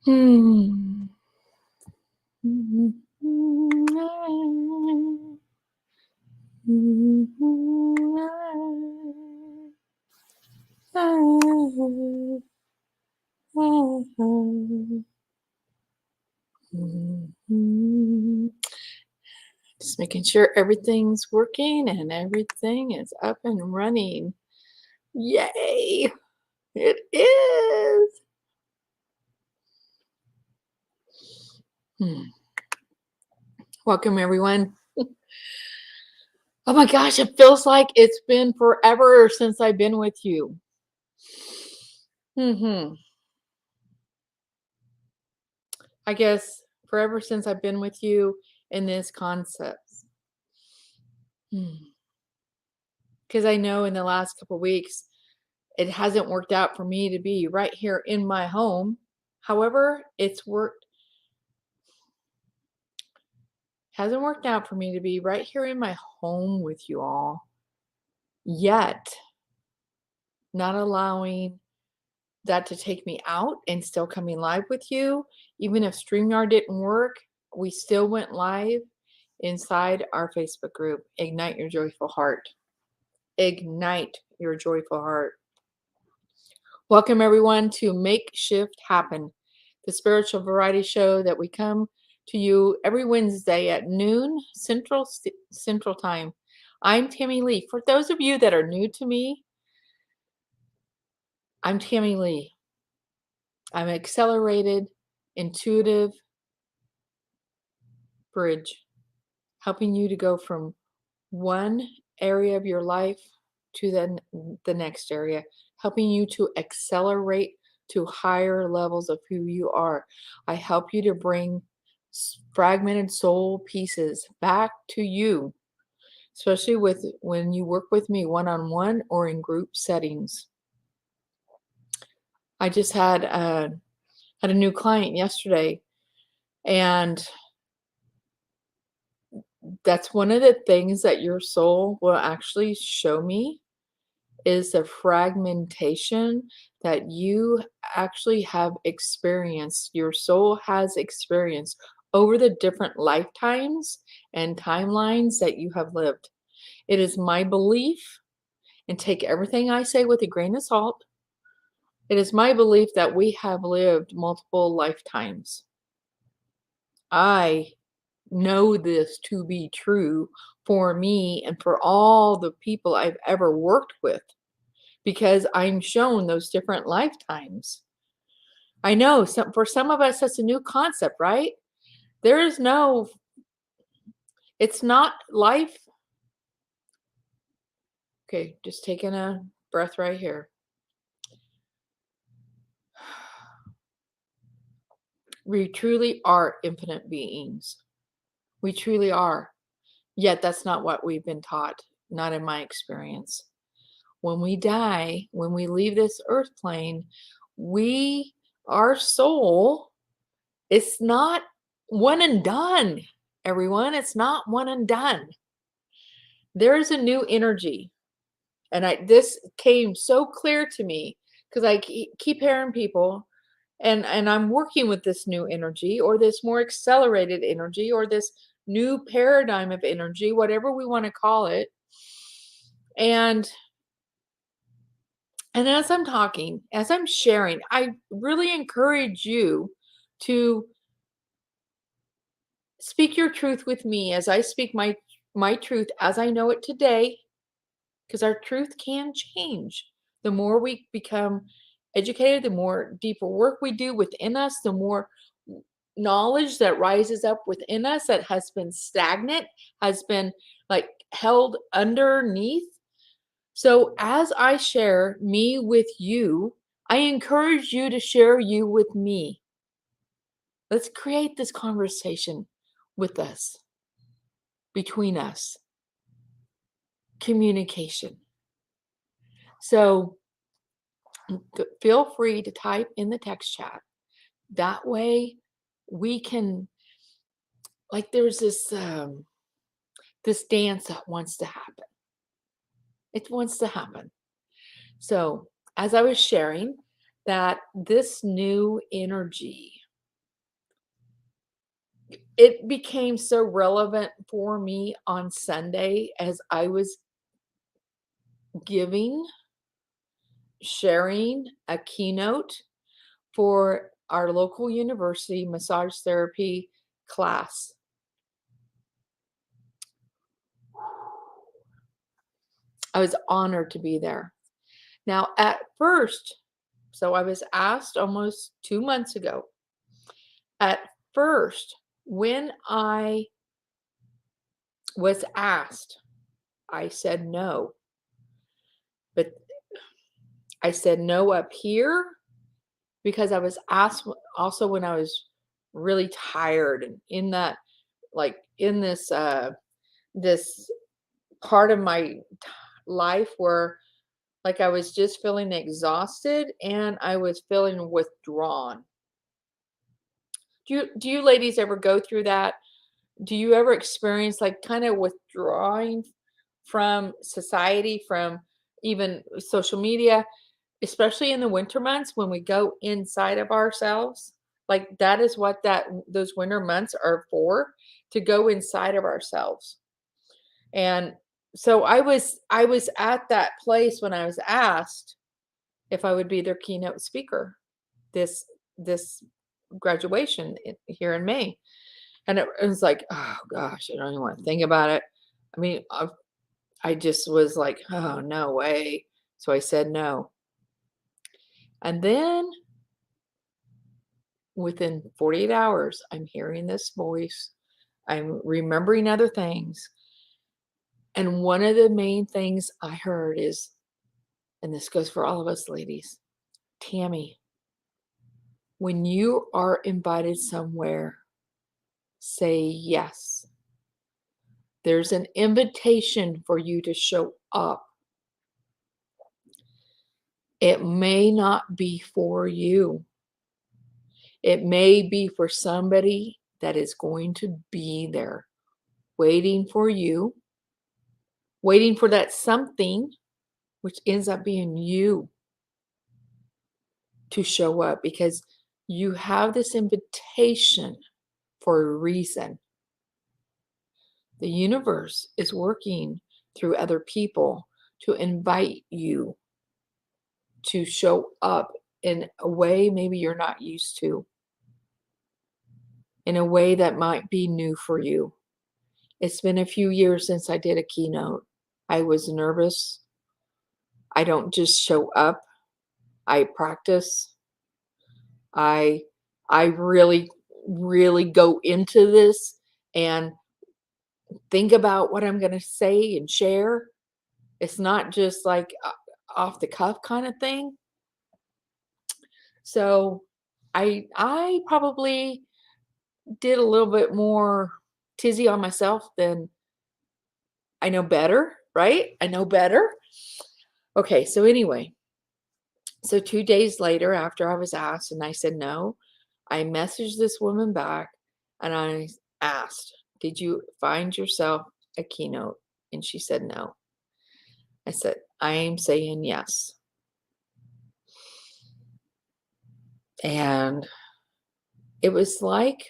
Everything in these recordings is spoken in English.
Hmm. Just making sure everything's working and everything is up and running. Yay! It is. Welcome, everyone. Oh my gosh, it feels like it's been forever since I've been with you. I guess forever since I've been with you in this concept. Because I know in the last couple weeks, it hasn't worked out for me to be right here in my home. However, hasn't worked out for me to be right here in my home with you all yet, not allowing that to take me out and still coming live with you. Even if StreamYard didn't work, we still went live inside our Facebook group, Ignite Your Joyful Heart. Ignite Your Joyful Heart. Welcome, everyone, to Make Shift Happen, the spiritual variety show that we come to you every Wednesday at noon Central Time. I'm Tammy Lee. For those of you that are new to me, I'm Tammy Lee. I'm an accelerated, intuitive bridge, helping you to go from one area of your life to the next area, helping you to accelerate to higher levels of who you are. I help you to bring fragmented soul pieces back to you, especially when you work with me one-on-one or in group settings. I just had a new client yesterday, and that's one of the things that your soul will actually show me is the fragmentation that you actually have experienced, your soul has experienced over the different lifetimes and timelines that you have lived. It is my belief, and take everything I say with a grain of salt, it is my belief that we have lived multiple lifetimes. I know this to be true for me and for all the people I've ever worked with, because I'm shown those different lifetimes. I know for some of us, that's a new concept, right? There is no, it's not life. Okay, just taking a breath right here. We truly are infinite beings. We truly are. Yet that's not what we've been taught, not in my experience. When we die, when we leave this earth plane, our soul, it's not one and done, everyone. It's not one and done. There's a new energy. And this came so clear to me because I keep hearing people, and I'm working with this new energy or this more accelerated energy or this new paradigm of energy, whatever we want to call it. And as I'm talking, as I'm sharing, I really encourage you to speak your truth with me as I speak my truth as I know it today, because our truth can change. The more we become educated, the more deeper work we do within us, the more knowledge that rises up within us that has been stagnant, has been like held underneath. So as I share me with you, I encourage you to share you with me. Let's create this conversation with us, between us, communication. So feel free to type in the text chat. That way we can, like, there's this dance that wants to happen. It wants to happen. So as I was sharing that this new energy, it became so relevant for me on Sunday as I was sharing a keynote for our local university massage therapy class. I was honored to be there. Now, at first, so I was asked almost 2 months ago. At first, when I was asked, I said no. But I said no up here because I was asked also when I was really tired and in that, like in this this part of my life where like I was just feeling exhausted and I was feeling withdrawn. Do you ladies ever go through that? Do you ever experience like kind of withdrawing from society, from even social media, especially in the winter months when we go inside of ourselves? Like that is what those winter months are for, to go inside of ourselves. And so I was at that place when I was asked if I would be their keynote speaker this this graduation here in May. And it was like, oh gosh, I don't even want to think about it. I mean, I just was like, oh, no way. So I said no. And then within 48 hours, I'm hearing this voice. I'm remembering other things. And one of the main things I heard is, and this goes for all of us ladies, Tammy, when you are invited somewhere, say yes. There's an invitation for you to show up. It may not be for you. It may be for somebody that is going to be there waiting for you, waiting for that something, which ends up being you, to show up, because you have this invitation for a reason. The universe is working through other people to invite you to show up in a way maybe you're not used to, in a way that might be new for you. It's been a few years since I did a keynote. I was nervous. I don't just show up. I practice. I I really, really go into this and think about what I'm going to say and share. It's not just like off the cuff kind of thing. So I probably did a little bit more tizzy on myself than I know better, right? I know better. Okay, so anyway, so 2 days later after I was asked and I said no, I messaged this woman back and I asked, "Did you find yourself a keynote?" And she said no. I said, "I am saying yes." And it was like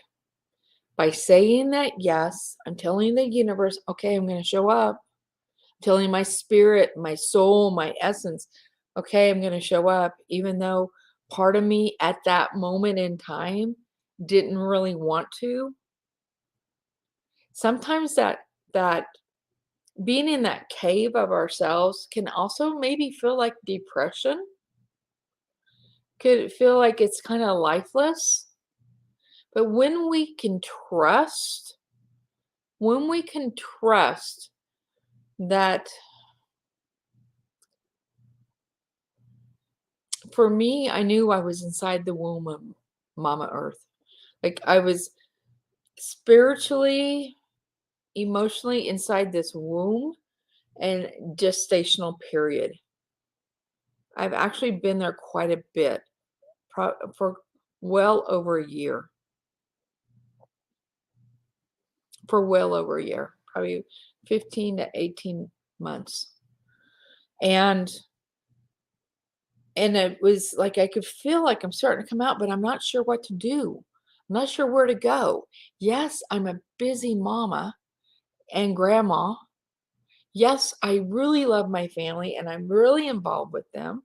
by saying that yes, I'm telling the universe, okay, I'm going to show up. I'm telling my spirit, my soul, my essence, okay, I'm going to show up, even though part of me at that moment in time didn't really want to. Sometimes that being in that cave of ourselves can also maybe feel like depression. Could feel like it's kind of lifeless. But when we can trust that, for me, I knew I was inside the womb of Mama Earth. Like I was spiritually, emotionally inside this womb and gestational period. I've actually been there quite a bit, for well over a year. For well over a year, probably 15 to 18 months. And it was like I could feel like I'm starting to come out, but I'm not sure what to do. I'm not sure where to go. Yes, I'm a busy mama and grandma. Yes, I really love my family and I'm really involved with them.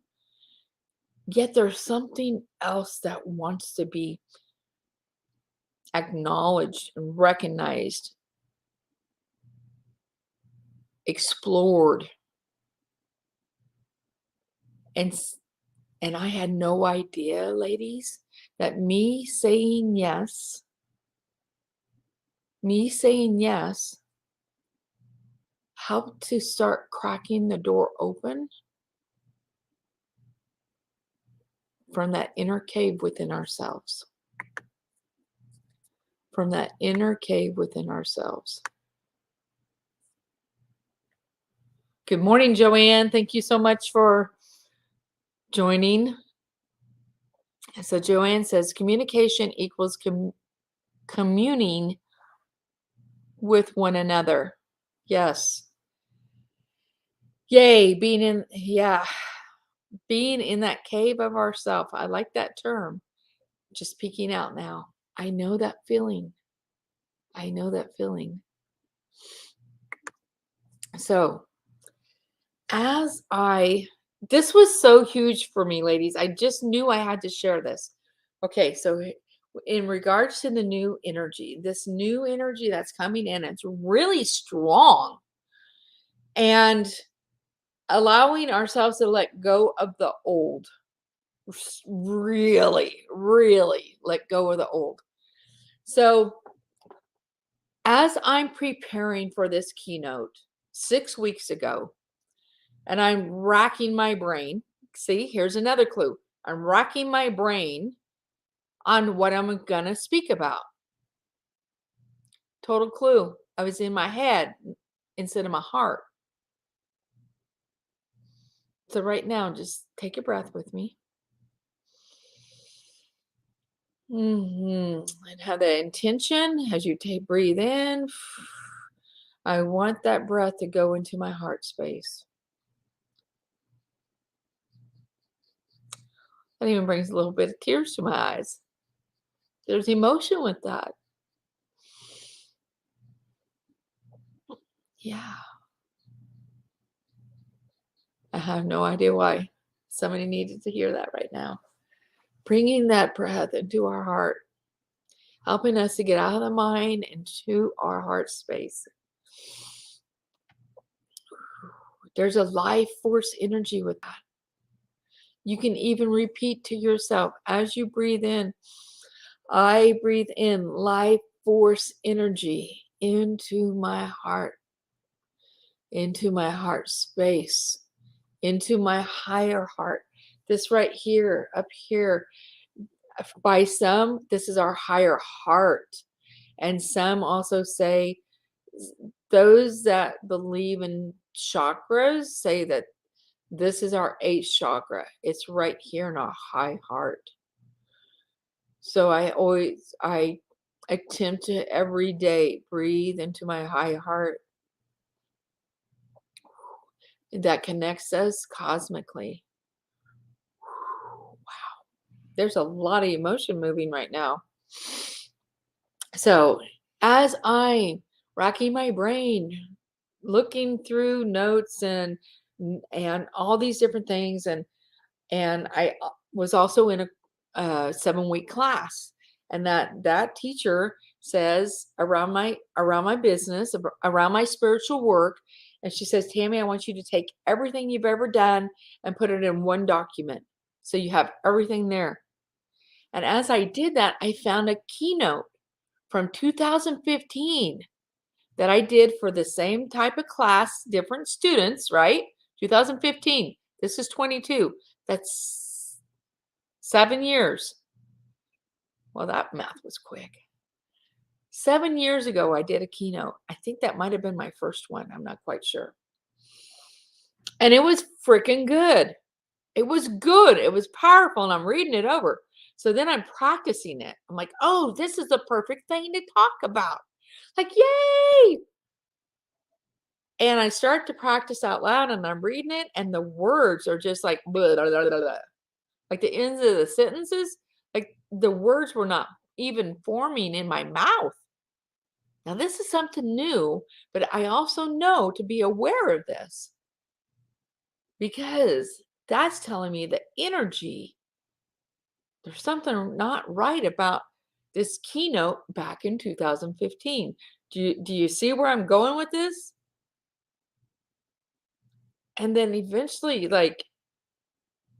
Yet there's something else that wants to be acknowledged and recognized, explored. And and I had no idea, ladies, that me saying yes helped to start cracking the door open from that inner cave within ourselves. From that inner cave within ourselves. Good morning, Joanne. Thank you so much for joining. So Joanne says communication equals communing with one another. Yes. Yay, being in that cave of ourself. I like that term. Just peeking out now. I know that feeling. I know that feeling. So, this was so huge for me, ladies. I just knew I had to share this. Okay, so in regards to the new energy, this new energy that's coming in, it's really strong. And allowing ourselves to let go of the old. Really, really let go of the old. So, as I'm preparing for this keynote 6 weeks ago, and I'm racking my brain. See, here's another clue. I'm racking my brain on what I'm going to speak about. Total clue. I was in my head instead of my heart. So right now, just take a breath with me. And have the intention as you breathe in. I want that breath to go into my heart space. That even brings a little bit of tears to my eyes. There's emotion with that. Yeah. I have no idea why somebody needed to hear that right now. Bringing that breath into our heart, helping us to get out of the mind into our heart space. There's a life force energy with that. You can even repeat to yourself as you breathe in, I breathe in life force energy into my heart space, into my higher heart. This right here, up here, by some, this is our higher heart. And some also say, those that believe in chakras say that this is our 8th chakra. It's right here in our high heart. So I attempt to every day breathe into my high heart. That connects us cosmically. Wow. There's a lot of emotion moving right now. So as I'm racking my brain, looking through notes and all these different things, and I was also in a 7-week class, and that teacher says around my business, around my spiritual work, and she says, Tammy, I want you to take everything you've ever done and put it in one document, so you have everything there. And as I did that, I found a keynote from 2015 that I did for the same type of class, different students, right? 2015. This is 22. That's 7 years. Well, that math was quick. 7 years ago, I did a keynote. I think that might have been my first one. I'm not quite sure. And it was freaking good. It was good. It was powerful. And I'm reading it over. So then I'm practicing it. I'm like, oh, this is the perfect thing to talk about. Like, yay. And I start to practice out loud and I'm reading it. And the words are just like, blah, blah, blah, blah, blah. Like the ends of the sentences, like the words were not even forming in my mouth. Now, this is something new, but I also know to be aware of this because that's telling me the energy, there's something not right about this keynote back in 2015. Do you see where I'm going with this? And then eventually, like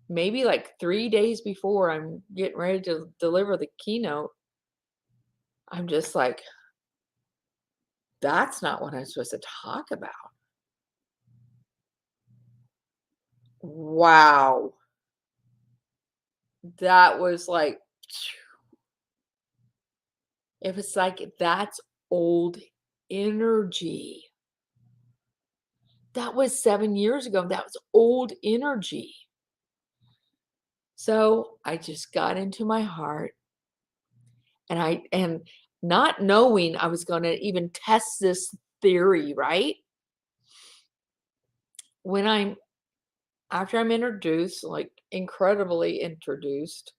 maybe like 3 days before I'm getting ready to deliver the keynote, I'm just like, that's not what I'm supposed to talk about. Wow. That was like, it was like, that's old energy. That was 7 years ago. That was old energy. So I just got into my heart and not knowing I was going to even test this theory, right? When after I'm introduced, like incredibly introduced,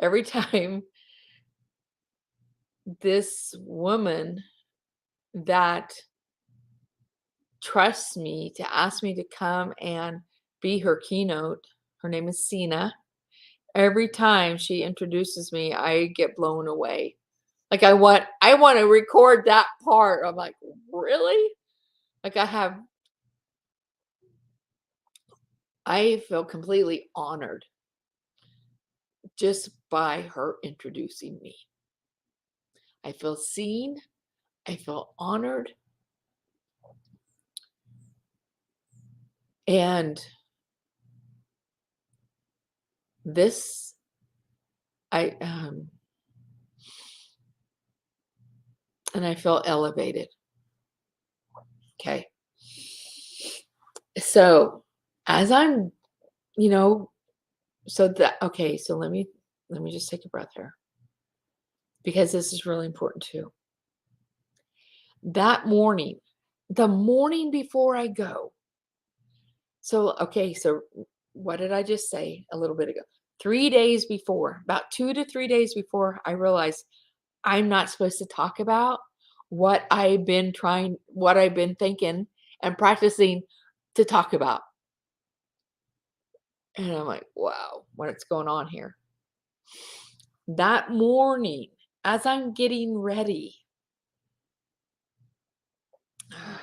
every time this woman that trusts me to ask me to come and be her keynote, her name is Sina. Every time she introduces me, I get blown away. Like I want to record that part. I'm like, really? Like I feel completely honored just by her introducing me. I feel seen. I feel honored. And this, and I feel elevated. Okay. So as I'm, you know, okay, so let me just take a breath here because this is really important too. That morning, the morning before I go. So, okay, so what did I just say a little bit ago? 3 days before, about 2 to 3 days before, I realized I'm not supposed to talk about what I've been thinking and practicing to talk about. And I'm like, wow, what's going on here? That morning, as I'm getting ready, I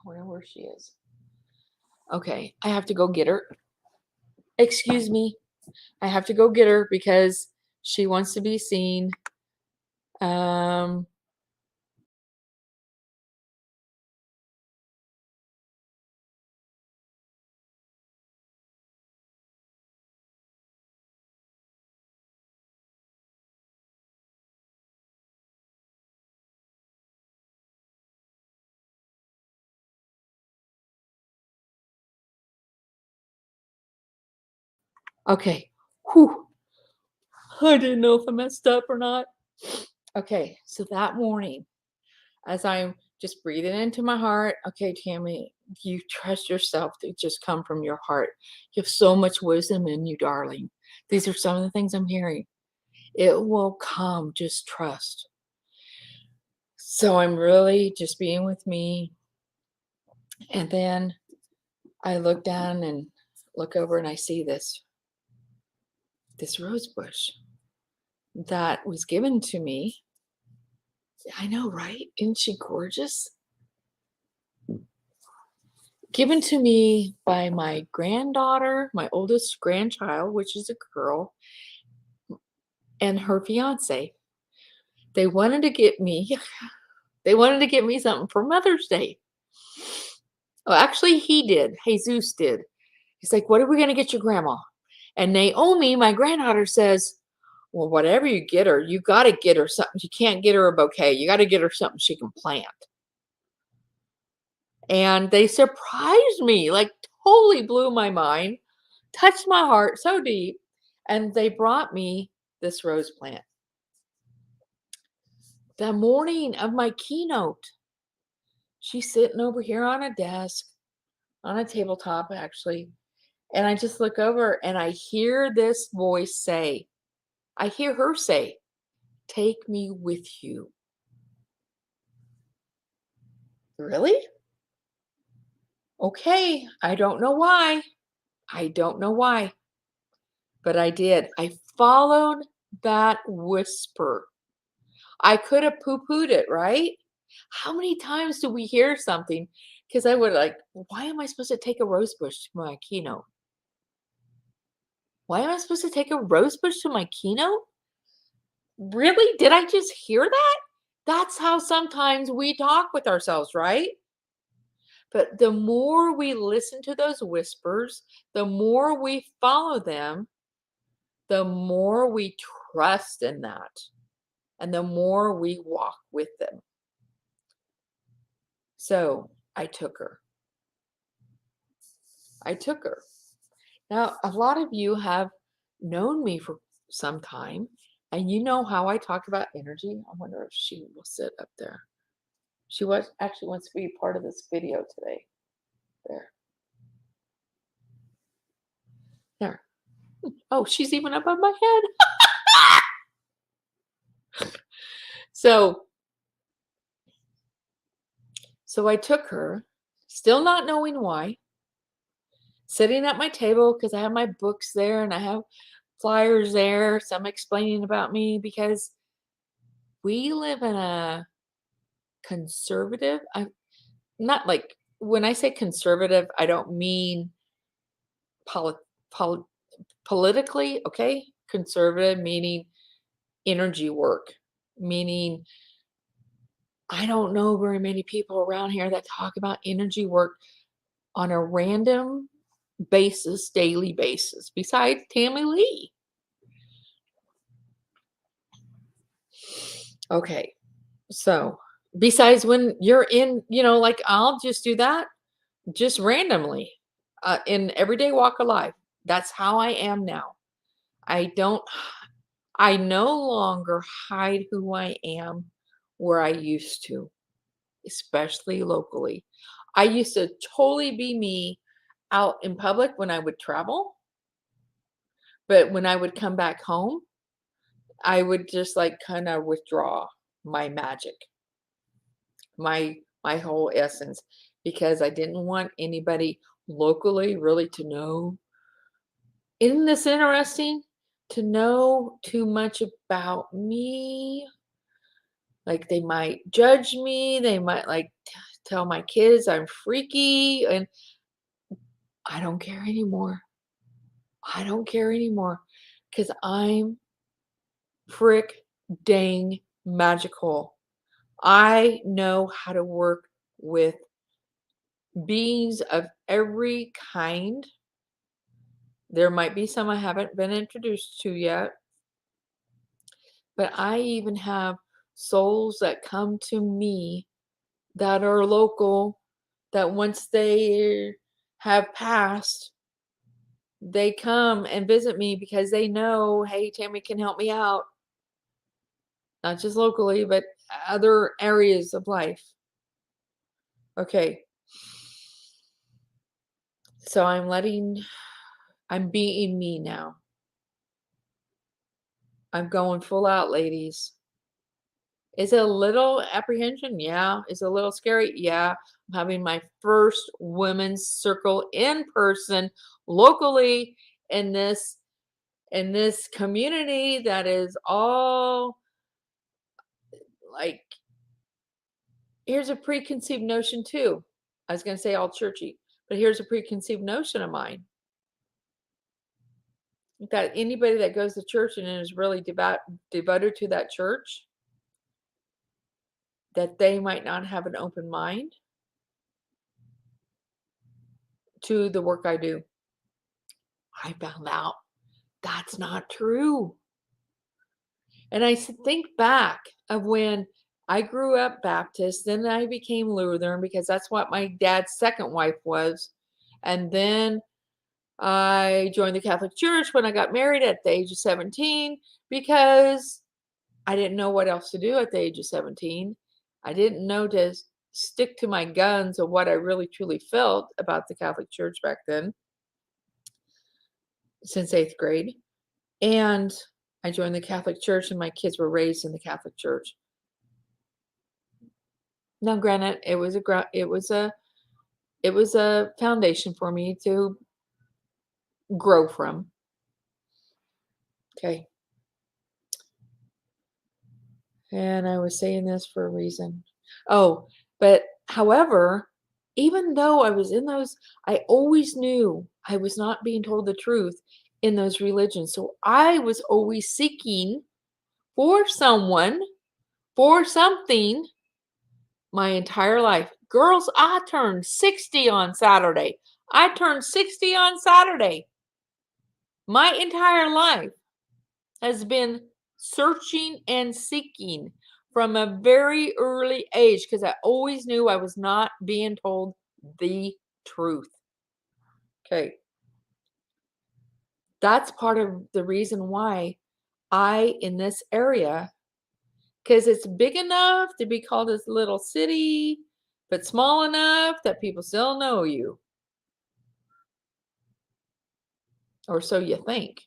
wonder where she is. Okay, I have to go get her. Excuse me. I have to go get her because she wants to be seen. Um, okay. Whew. I didn't know if I messed up or not. Okay, so that morning, as I'm just breathing into my heart, okay, Tammy, you trust yourself to just come from your heart. You have so much wisdom in you, darling. These are some of the things I'm hearing. It will come, just trust. So I'm really just being with me. And then I look down and look over and I see this rose bush that was given to me. I know, right? Isn't she gorgeous? Given to me by my granddaughter, my oldest grandchild, which is a girl, and her fiance. They wanted to get me something for Mother's Day. Oh, actually he did. Jesus did. He's like, "What are we going to get your grandma?" And Naomi, my granddaughter, says, "Well, whatever you get her, you got to get her something. You can't get her a bouquet. You got to get her something she can plant." And they surprised me, like totally blew my mind, touched my heart so deep. And they brought me this rose plant. The morning of my keynote, she's sitting over here on a desk, on a tabletop, actually. And I just look over and I hear this voice say, I hear her say, take me with you. Really? Okay. I don't know why. I don't know why, but I did. I followed that whisper. I could have poo-pooed it, right? How many times do we hear something? Because I would like, why am I supposed to take a rose bush to my keynote? Why am I supposed to take a rose bush to my keynote? Really? Did I just hear that? That's how sometimes we talk with ourselves, right? But the more we listen to those whispers, the more we follow them, the more we trust in that, and the more we walk with them. So I took her. I took her. Now, a lot of you have known me for some time, and you know how I talk about energy. I wonder if she will sit up there. She actually wants to be part of this video today. There. There. Oh, she's even above my head. So I took her, still not knowing why, sitting at my table because I have my books there and I have flyers there, some explaining about me, because we live in a conservative, not like, when I say conservative, I don't mean poli- poli- politically, okay? Conservative meaning energy work, meaning I don't know very many people around here that talk about energy work on a random basis, daily basis, besides Tammy Lee. Okay. So, besides when you're in, like I'll just do that just randomly in everyday walk of life. That's how I am now. I don't, I no longer hide who I am where I used to, especially locally. I used to totally be me out in public when I would travel, but when I would come back home, I would just like kind of withdraw my magic, my whole essence, because I didn't want anybody locally really to know. Isn't this interesting? To know too much about me. Like they might judge me, they might like tell my kids I'm freaky, and I don't care anymore. I don't care anymore because I'm frick dang magical. I know how to work with beings of every kind. There might be some I haven't been introduced to yet, but I even have souls that come to me that are local, that once they have passed, they come and visit me because they know, hey, Tammy can help me out, not just locally, but other areas of life. Okay. So I'm being me now. I'm going full out, ladies. Is it a little apprehension? Yeah. Is it a little scary? Yeah. I'm having my first women's circle in person locally in this community that is all like, here's a preconceived notion too. I was going to say all churchy, but here's a preconceived notion of mine, that anybody that goes to church and is really devoted to that church, that they might not have an open mind to the work I do. I found out that's not true. And I think back of when I grew up Baptist, then I became Lutheran because that's what my dad's second wife was. And then I joined the Catholic Church when I got married at the age of 17 because I didn't know what else to do at the age of 17. I didn't know to stick to my guns of what I really truly felt about the Catholic Church back then, since 8th grade. And I joined the Catholic Church, and my kids were raised in the Catholic Church. Now, granted, it was a foundation for me to grow from. Okay. And I was saying this for a reason. Oh, but however, even though I was in those, I always knew I was not being told the truth in those religions. So I was always seeking for someone, for something my entire life. Girls, I turned 60 on Saturday. I turned 60 on Saturday. My entire life has been searching and seeking from a very early age because I always knew I was not being told the truth. Okay. That's part of the reason why in this area, because it's big enough to be called this little city, but small enough that people still know you. Or so you think.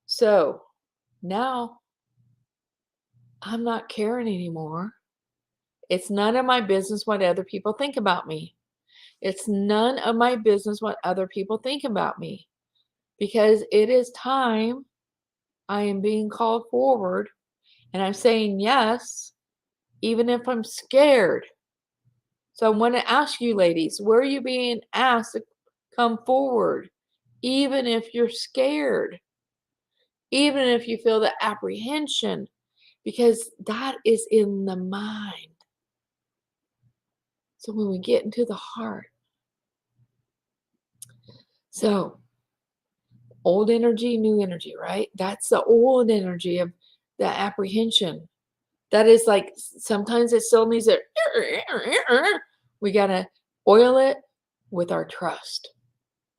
So now I'm not caring anymore. It's none of my business what other people think about me. It's none of my business what other people think about me. Because it is time I am being called forward and I'm saying yes, even if I'm scared. So I want to ask you, ladies, where are you being asked to come forward? Even if you're scared, even if you feel the apprehension, because that is in the mind. So when we get into the heart, so old energy, new energy, right? That's the old energy of the apprehension. That is like sometimes it still needs a, we got to oil it with our trust.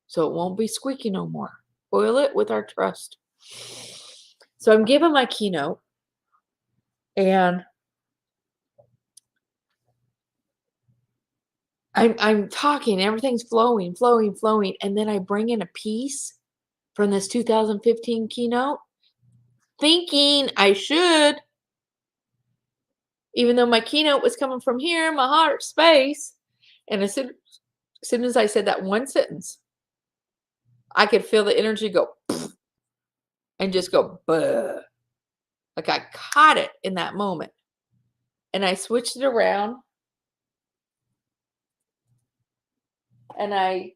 So it won't be squeaky no more. Oil it with our trust. So I'm giving my keynote and I'm talking, everything's flowing. And then I bring in a piece from this 2015 keynote, thinking I should, even though my keynote was coming from here, my heart space. And as soon as I said that one sentence, I could feel the energy go and just go, buh. Like I caught it in that moment. And I switched it around. And I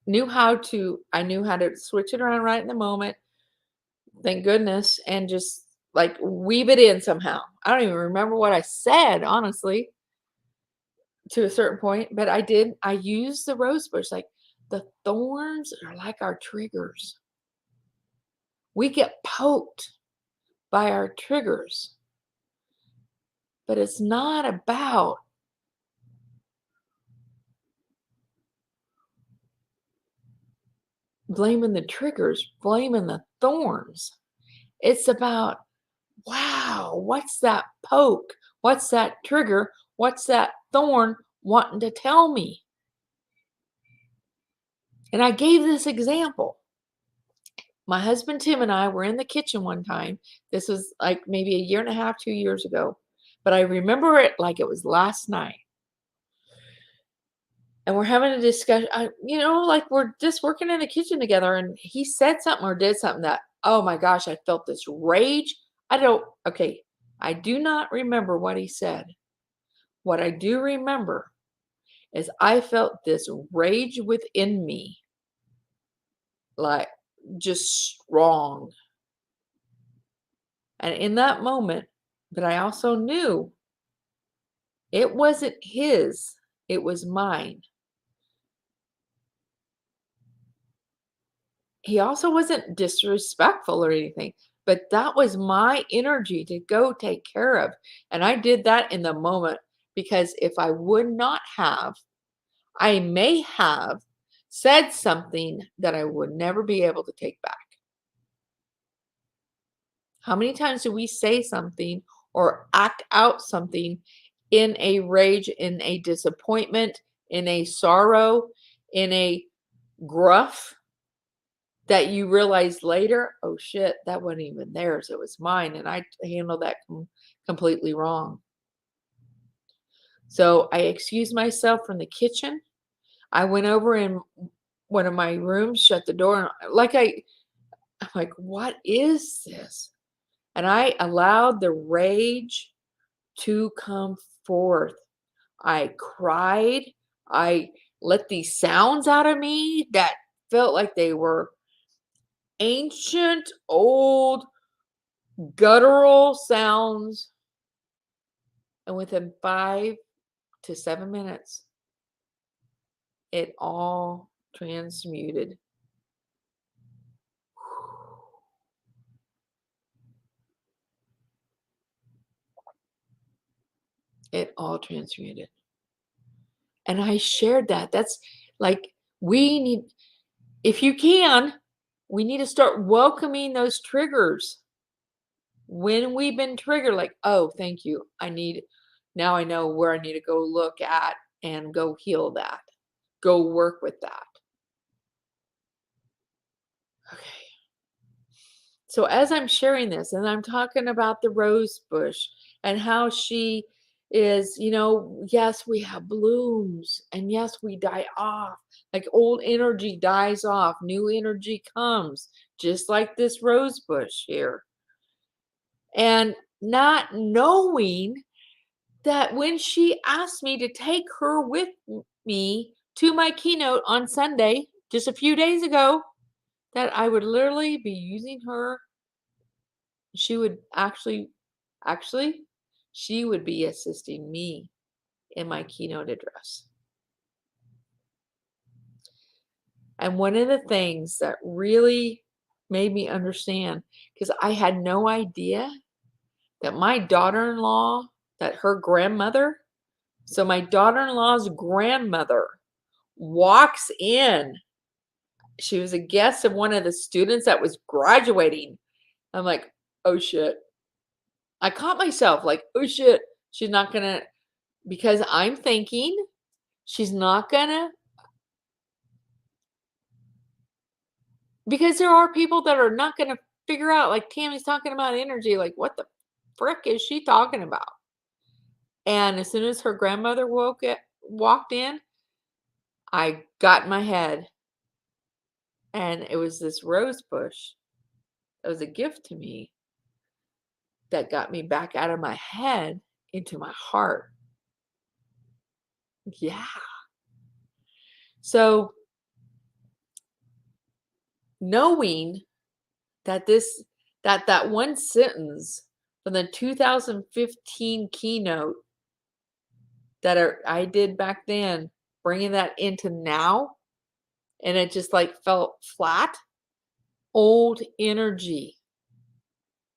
knew how to switch it around right in the moment. Thank goodness. And just like weave it in somehow. I don't even remember what I said, honestly, to a certain point, but I used the rose bush. Like the thorns are like our triggers. We get poked by our triggers, but it's not about blaming the triggers, blaming the thorns. It's about, wow, what's that poke? What's that trigger? What's that thorn wanting to tell me? And I gave this example. My husband Tim and I were in the kitchen one time. This was like maybe a year and a half, 2 years ago. But I remember it like it was last night. And we're having a discussion, like we're just working in the kitchen together. And he said something or did something that, oh my gosh, I felt this rage. I do not remember what he said. What I do remember is I felt this rage within me, like just strong. And in that moment, but I also knew it wasn't his, it was mine. He also wasn't disrespectful or anything, but that was my energy to go take care of. And I did that in the moment because if I would not have, I may have said something that I would never be able to take back. How many times do we say something or act out something in a rage, in a disappointment, in a sorrow, in a gruff? that you realize later, oh shit, that wasn't even theirs. It was mine. And I handled that completely wrong. So I excused myself from the kitchen. I went over in one of my rooms, shut the door, and I'm like, what is this? And I allowed the rage to come forth. I cried. I let these sounds out of me that felt like they were ancient, old, guttural sounds. And within 5 to 7 minutes, it all transmuted. It all transmuted. And I shared that. That's like, we need, if you can, we need to start welcoming those triggers. When we've been triggered, like, oh, thank you. Now I know where I need to go look at and go heal that. Go work with that. Okay. So as I'm sharing this and I'm talking about the rose bush and how she is, yes, we have blooms and yes, we die off. Like old energy dies off, new energy comes, just like this rose bush here. And not knowing that when she asked me to take her with me to my keynote on Sunday, just a few days ago, that I would literally be using her. She would actually, she would be assisting me in my keynote address. And one of the things that really made me understand, because I had no idea that my daughter-in-law, that her grandmother, so my daughter-in-law's grandmother walks in. She was a guest of one of the students that was graduating. I'm like, oh shit. I caught myself like, oh shit, she's not gonna, because I'm thinking she's not gonna, because there are people that are not gonna figure out, like Tammy's talking about energy, like what the frick is she talking about? And as soon as her grandmother walked in, I got in my head, and it was this rose bush. It was a gift to me that got me back out of my head into my heart. Yeah. So knowing that that one sentence from the 2015 keynote that I did back then, bringing that into now, and it just like felt flat, old energy.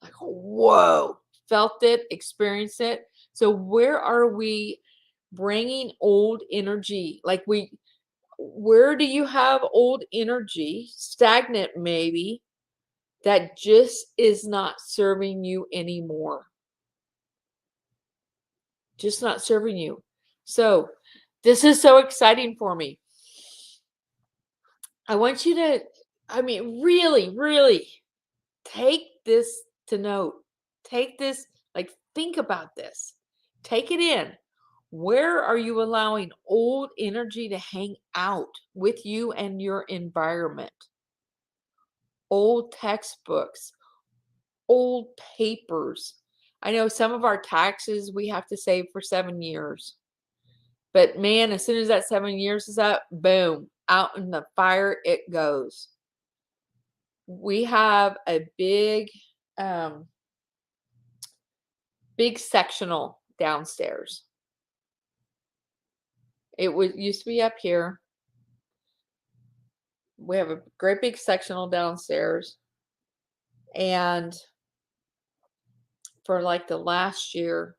Like, whoa, felt it, experienced it. So where are we bringing old energy? Like where do you have old energy, stagnant maybe, that just is not serving you anymore? Just not serving you. So this is so exciting for me. I want you to, really, really take this to note. Take this, like, think about this. Take it in. Where are you allowing old energy to hang out with you and your environment? Old textbooks, old papers. I know some of our taxes we have to save for 7 years. But man, as soon as that 7 years is up, boom, out in the fire it goes. We have a big sectional downstairs. It used to be up here. We have a great big sectional downstairs. And for like the last year,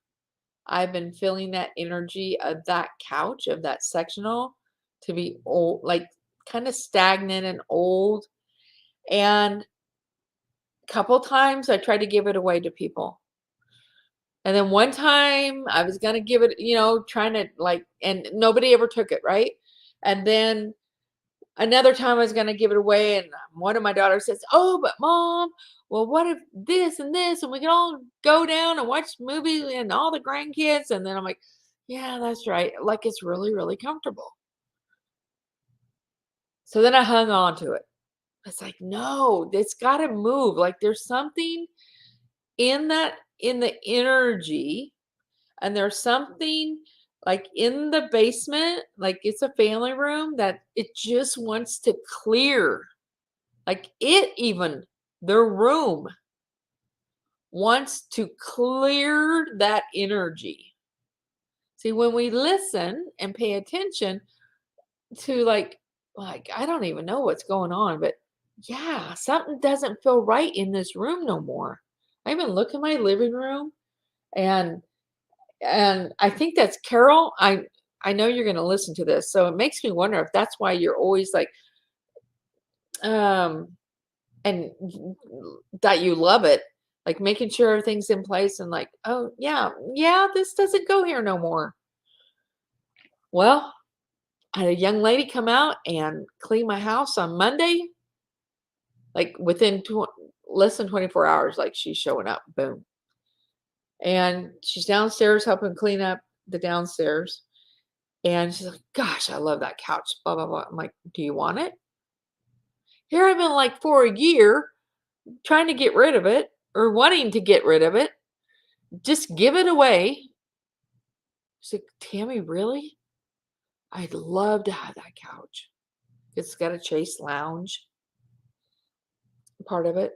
I've been feeling that energy of that couch, of that sectional, to be old, like kind of stagnant and old. And a couple times I tried to give it away to people. And then one time I was going to give it, trying to like, and nobody ever took it, right? And then Another time I was going to give it away, and one of my daughters says, "Oh, but mom, well, what if this and this, and we can all go down and watch movies and all the grandkids?" And then I'm like, "Yeah, that's right. Like it's really, really comfortable." So then I hung on to it. It's like, no, it's got to move. Like there's something in the energy, and there's something like in the basement, like it's a family room that it just wants to clear. Like the room wants to clear that energy. See, when we listen and pay attention to like I don't even know what's going on, but yeah, something doesn't feel right in this room no more. I even look in my living room, and I think that's Carol. I know you're going to listen to this, so it makes me wonder if that's why you're always like um and that you love it, like making sure everything's in place and like, oh yeah, yeah, this doesn't go here no more. Well, I had a young lady come out and clean my house on Monday, like within less than 24 hours, like she's showing up, boom. And she's downstairs helping clean up the downstairs. And she's like, gosh, I love that couch, blah, blah, blah. I'm like, do you want it? Here I've been like for a year trying to get rid of it or wanting to get rid of it. Just give it away. She's like, Tammy, really? I'd love to have that couch. It's got a chase lounge part of it.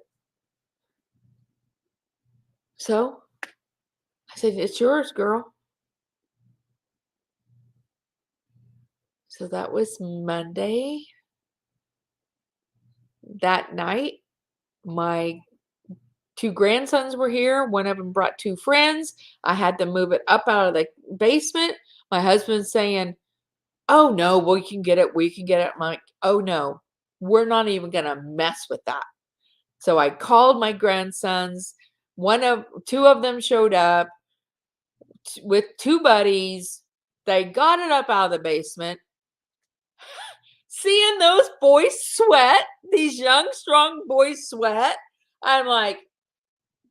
So I said, it's yours, girl. So that was Monday. That night, my two grandsons were here. One of them brought two friends. I had to move it up out of the basement. My husband's saying, oh no, we can get it. We can get it. I'm like, oh no, we're not even going to mess with that. So I called my grandsons. Two of them showed up with two buddies. They got it up out of the basement. Seeing those boys sweat, these young, strong boys sweat, I'm like,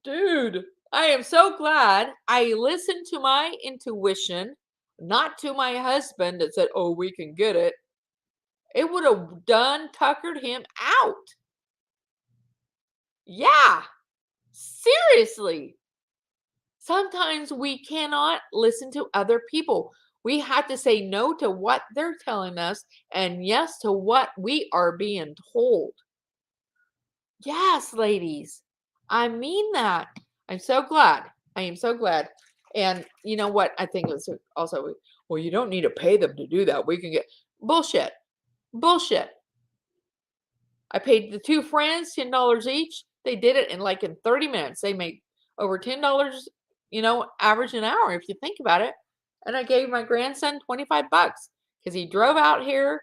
dude, I am so glad I listened to my intuition, not to my husband that said, oh, we can get it. It would have tuckered him out. Yeah, seriously. Sometimes we cannot listen to other people. We have to say no to what they're telling us and yes to what we are being told. Yes, ladies. I mean that. I'm so glad. I am so glad. And you know what? I think it was also, well, you don't need to pay them to do that. We can get bullshit. Bullshit. I paid the two friends $10 each. They did it in 30 minutes. They made over $10, average an hour if you think about it. And I gave my grandson $25 because he drove out here.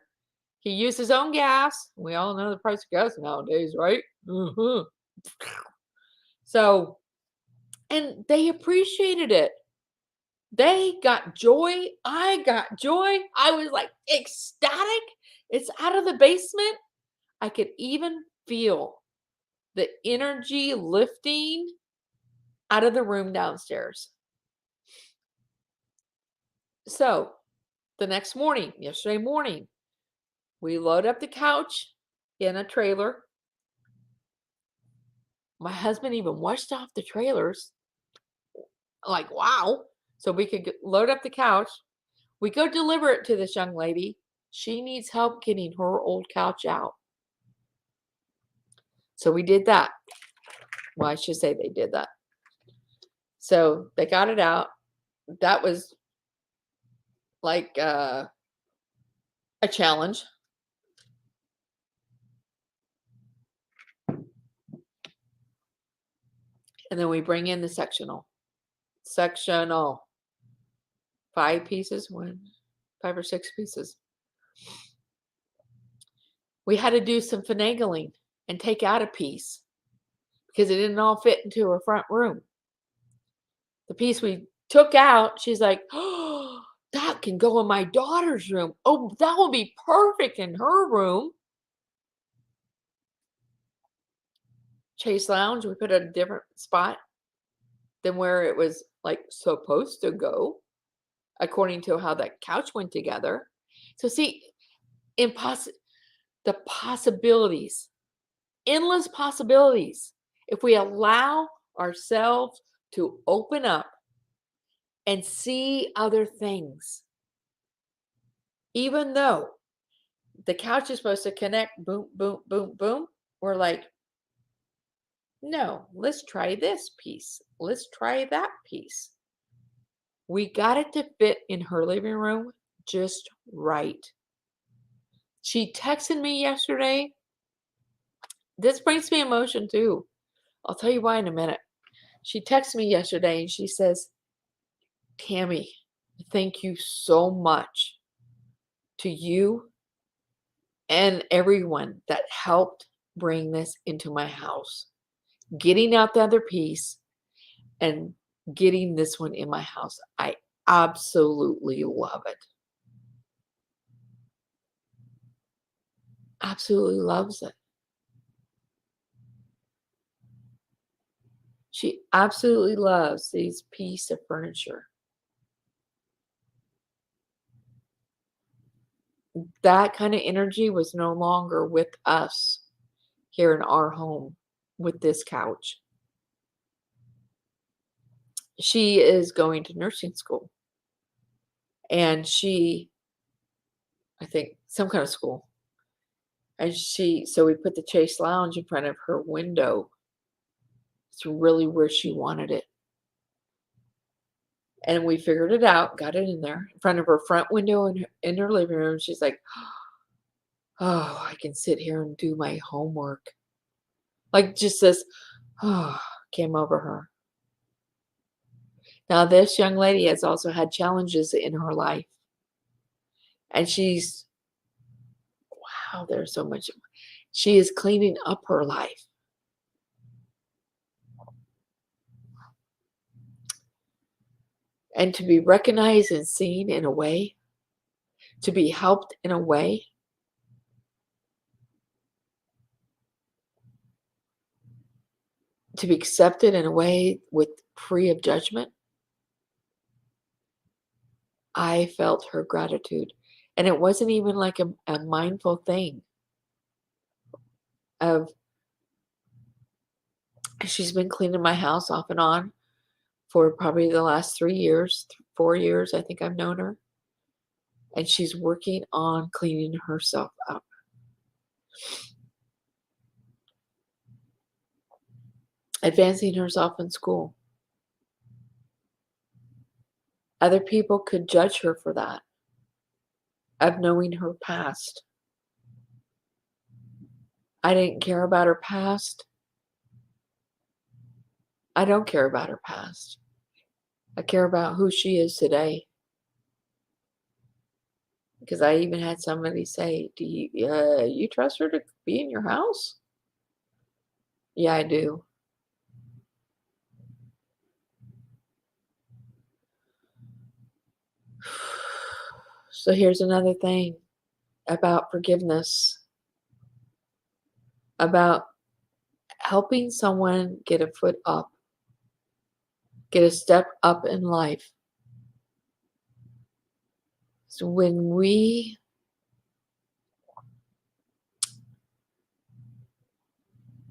He used his own gas. We all know the price of gas nowadays, right? Mm-hmm. So, and they appreciated it. They got joy. I got joy. I was like ecstatic. It's out of the basement. I could even feel the energy lifting out of the room downstairs. So the next morning, yesterday morning, we load up the couch in a trailer. My husband even washed off the trailers. Like, wow. So we could load up the couch. We go deliver it to this young lady. She needs help getting her old couch out. So we did that. Well, I should say they did that. So they got it out. That was like a challenge. And then we bring in the sectional. 5 pieces, 5 or 6 pieces. We had to do some finagling and take out a piece because it didn't all fit into her front room. The piece we took out, she's like, oh, that can go in my daughter's room. Oh, that will be perfect in her room. Chase Lounge, we put it a different spot than where it was like supposed to go, according to how that couch went together. So see, the possibilities, endless possibilities, if we allow ourselves to open up and see other things. Even though the couch is supposed to connect, boom, boom, boom, boom, we're like, no, let's try this piece. Let's try that piece. We got it to fit in her living room just right. She texted me yesterday. This brings me emotion too. I'll tell you why in a minute. She texted me yesterday and she says, Tammy, thank you so much to you and everyone that helped bring this into my house. Getting out the other piece and getting this one in my house. I absolutely love it. Absolutely loves it. She absolutely loves these pieces of furniture. That kind of energy was no longer with us here in our home with this couch. She is going to nursing school. And I think, some kind of school. And so we put the Chase Lounge in front of her window. It's really where she wanted it. And we figured it out, got it in there, in front of her front window in her living room. She's like, oh, I can sit here and do my homework. Like just this, oh, came over her. Now, this young lady has also had challenges in her life. And wow, there's so much. She is cleaning up her life. And to be recognized and seen in a way, to be helped in a way, to be accepted in a way with free of judgment, I felt her gratitude. And it wasn't even like a mindful thing of, she's been cleaning my house off and on for probably the last 3 years, 4 years, I think I've known her. And she's working on cleaning herself up. Advancing herself in school. Other people could judge her for that, of knowing her past. I didn't care about her past. I don't care about her past. I care about who she is today. Because I even had somebody say, do you trust her to be in your house? Yeah, I do. So here's another thing about forgiveness, about helping someone get a foot up, get a step up in life. So when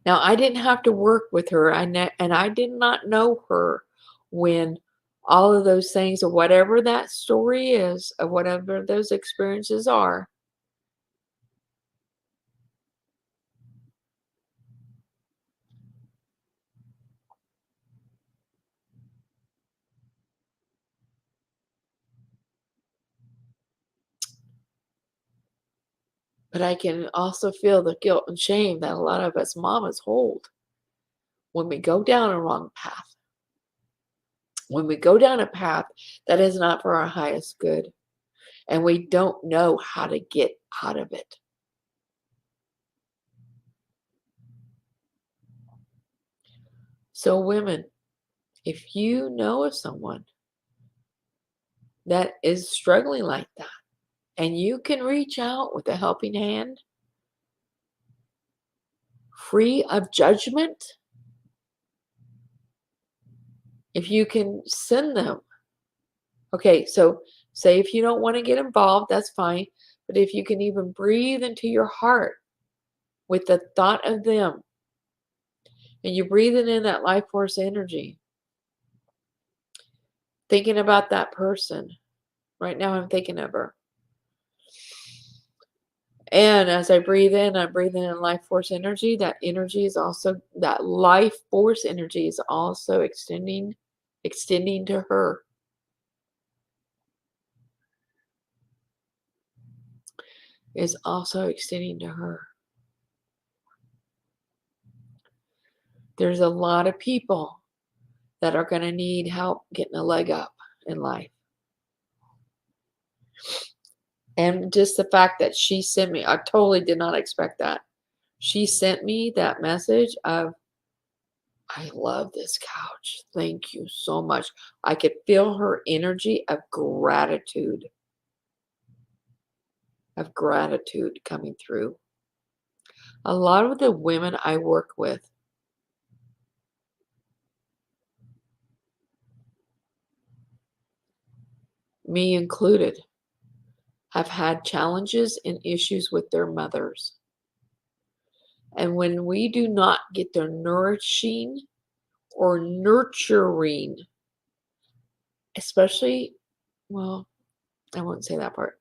now I didn't have to work with her, and I did not know her when all of those things, or whatever that story is, or whatever those experiences are, but I can also feel the guilt and shame that a lot of us mamas hold when we go down a wrong path. When we go down a path that is not for our highest good, and we don't know how to get out of it. So women, if you know of someone that is struggling like that, and you can reach out with a helping hand, free of judgment, If you can send them. Okay, so say if you don't want to get involved, that's fine. But if you can even breathe into your heart with the thought of them, and you're breathing in that life force energy, thinking about that person. Right now I'm thinking of her. And as I breathe in, I'm breathing in life force energy. That energy is also, that life force energy is also extending to her. Is also extending to her. There's a lot of people that are going to need help getting a leg up in life. And just the fact that she sent me, I totally did not expect that. She sent me that message of, I love this couch. Thank you so much. I could feel her energy of gratitude coming through. A lot of the women I work with, me included, have had challenges and issues with their mothers. And when we do not get their nourishing or nurturing, especially, well, I won't say that part.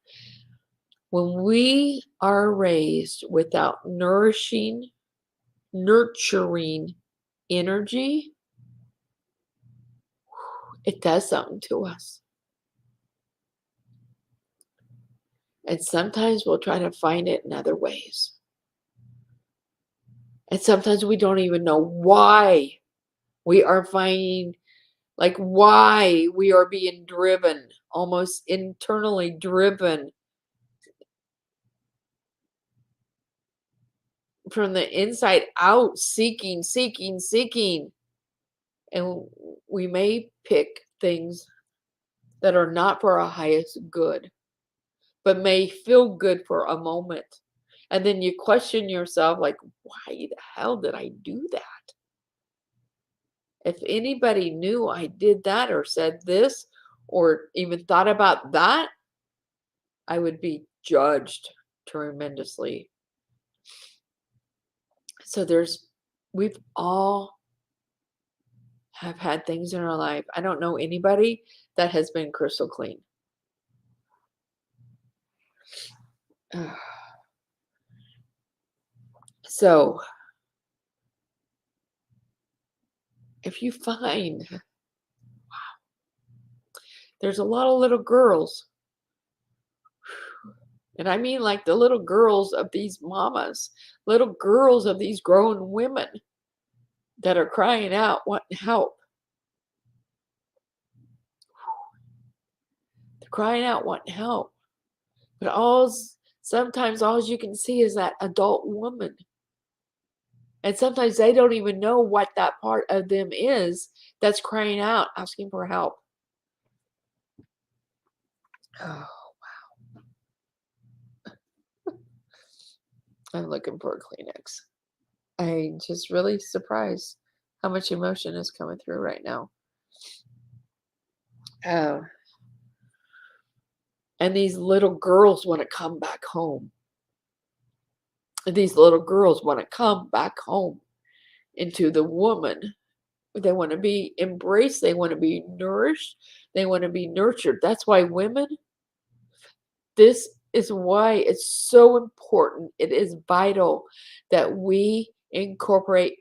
When we are raised without nurturing energy, it does something to us. And sometimes we'll try to find it in other ways. And sometimes we don't even know why we are finding, like why we are being driven, almost internally driven from the inside out, seeking. And we may pick things that are not for our highest good, but may feel good for a moment. And then you question yourself, like, why the hell did I do that? If anybody knew I did that or said this or even thought about that, I would be judged tremendously. So we've all have had things in our life. I don't know anybody that has been crystal clean. So if you find, there's a lot of little girls, and I mean like the little girls of these mamas, little girls of these grown women that are crying out, wanting help. They're crying out, wanting help. But sometimes all you can see is that adult woman. And sometimes they don't even know what that part of them is that's crying out, asking for help. Oh, wow. I'm looking for a Kleenex. I'm just really surprised how much emotion is coming through right now. Oh. And these little girls want to come back home. These little girls want to come back home into the woman. They want to be embraced. They want to be nourished. They want to be nurtured. That's why women, this is why it's so important. It is vital that we incorporate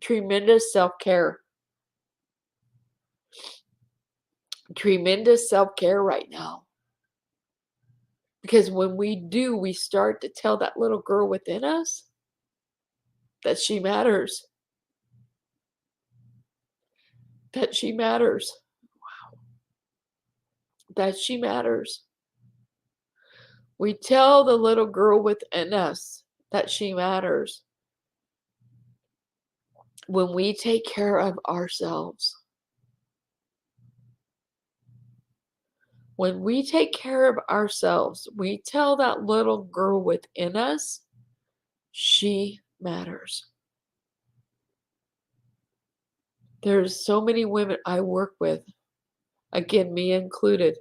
tremendous self-care. Tremendous self-care right now. Because when we do, we start to tell that little girl within us that she matters. That she matters. Wow. That she matters. We tell the little girl within us that she matters when we take care of ourselves. When we take care of ourselves, we tell that little girl within us, she matters. There's so many women I work with, again, me included,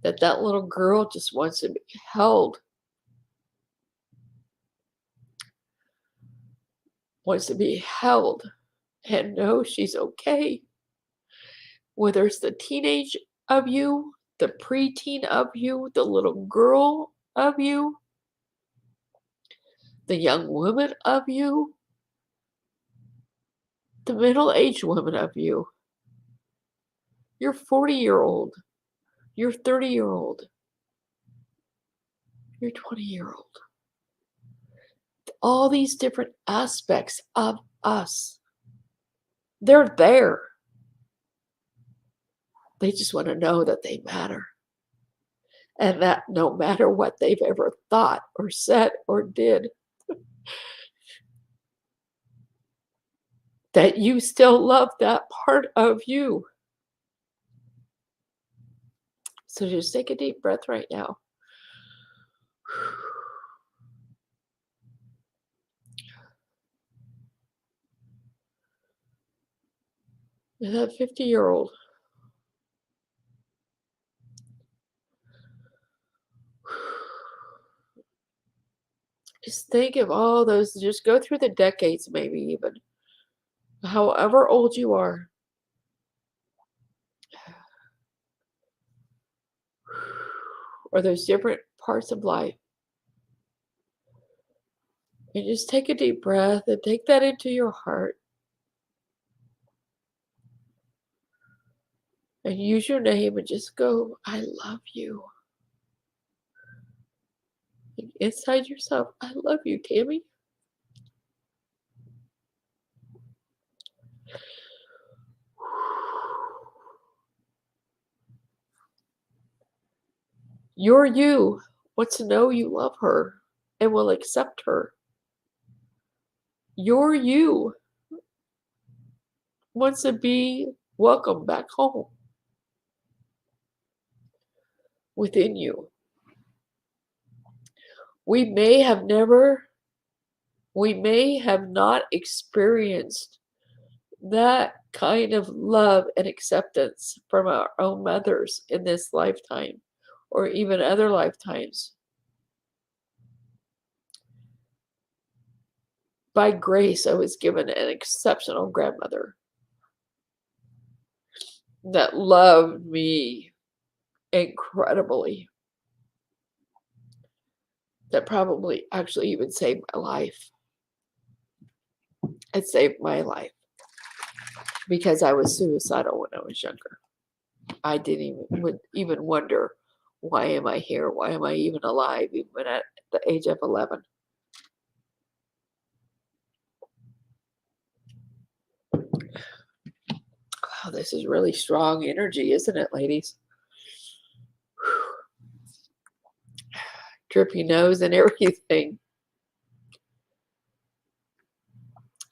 that little girl just wants to be held, wants to be held and know she's okay. Whether it's the teenage of you, the preteen of you, the little girl of you, the young woman of you, the middle-aged woman of you, your 40-year-old, your 30-year-old, your 20-year-old. All these different aspects of us, they're there. They just want to know that they matter. And that no matter what they've ever thought or said or did, that you still love that part of you. So just take a deep breath right now. And that 50-year-old. Just think of all those, just go through the decades, maybe even, however old you are. Or those different parts of life. And just take a deep breath and take that into your heart. And use your name and just go, I love you. And inside yourself, I love you, Tammy. Your you wants to know you love her and will accept her. Your you wants to be welcome back home within you. We may have not experienced that kind of love and acceptance from our own mothers in this lifetime or even other lifetimes. By grace, I was given an exceptional grandmother that loved me incredibly, that probably actually even saved my life. It saved my life because I was suicidal when I was younger. I would even wonder, why am I here? Why am I even alive, even at the age of 11? Wow, this is really strong energy, isn't it, ladies? Drippy nose and everything.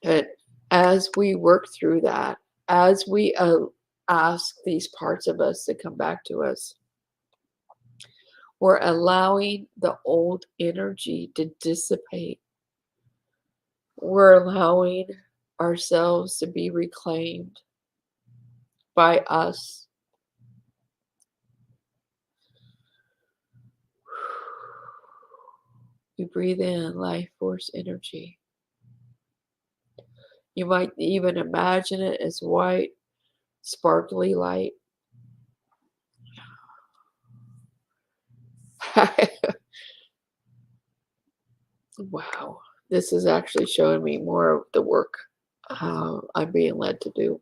And as we work through that, as we ask these parts of us to come back to us, we're allowing the old energy to dissipate. We're allowing ourselves to be reclaimed by us. You breathe in life force energy. You might even imagine it as white, sparkly light. Wow, this is actually showing me more of the work I'm being led to do.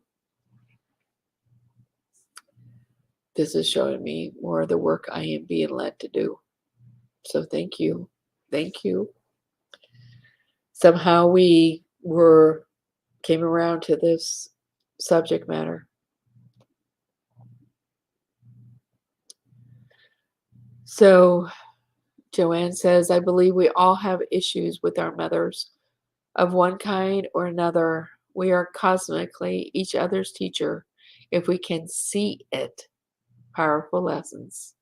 This is showing me more of the work I am being led to do. So thank you. Thank you. Somehow we came around to this subject matter. So Joanne says, I believe we all have issues with our mothers of one kind or another. We are cosmically each other's teacher if we can see it. Powerful lessons.